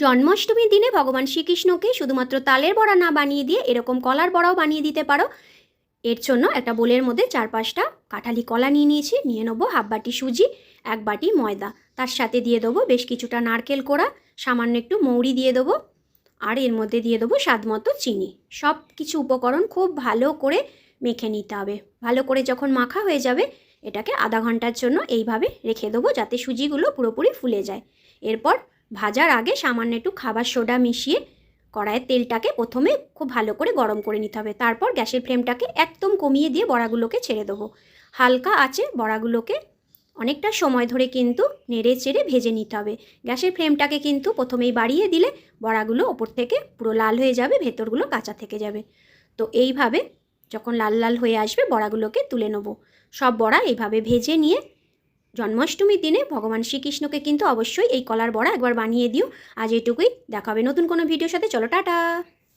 জন্মাষ্টমীর দিনে ভগবান শ্রীকৃষ্ণকে শুধুমাত্র তালের বড়া না বানিয়ে দিয়ে এরকম কলার বড়াও বানিয়ে দিতে পারো। এর জন্য একটা বোলের মধ্যে 4-5টা কাঁঠালি কলা নিয়ে নিয়েছি, নিয়ে নেবো হাফ বাটি সুজি, 1 বাটি ময়দা, তার সাথে দিয়ে দেবো বেশ কিছুটা নারকেল কোড়া, সামান্য একটু মৌরি দিয়ে দেবো, আর এর মধ্যে দিয়ে দেবো স্বাদ মতো চিনি। সব কিছু উপকরণ খুব ভালো করে মেখে নিতে হবে। ভালো করে যখন মাখা হয়ে যাবে এটাকে আধা ঘন্টার জন্য এইভাবে রেখে দেবো যাতে সুজিগুলো পুরোপুরি ফুলে যায়। এরপর ভাজার আগে সামান্য একটু খাবার সোডা মিশিয়ে কড়াইয়ের তেলটাকে প্রথমে খুব ভালো করে গরম করে নিতে হবে। তারপর গ্যাসের ফ্লেমটাকে একদম কমিয়ে দিয়ে বড়াগুলোকে ছেড়ে দেবো। হালকা আঁচে বড়াগুলোকে অনেকটা সময় ধরে কিন্তু নেড়ে চেড়ে ভেজে নিতে হবে। গ্যাসের ফ্লেমটাকে কিন্তু প্রথমেই বাড়িয়ে দিলে বড়াগুলো ওপর থেকে পুরো লাল হয়ে যাবে, ভেতরগুলো কাঁচা থেকে যাবে। তো এইভাবে যখন লাল লাল হয়ে আসবে বড়াগুলোকে তুলে নেব। সব বড়া এইভাবে ভেজে নিয়ে জন্মাষ্টমীর দিনে ভগবান শ্রীকৃষ্ণকে কিন্তু অবশ্যই এই কলার বড়া একবার বানিয়ে দিও। আজ এটুকুই, দেখা হবে নতুন কোনো ভিডিওর সাথে। চলো টাটা।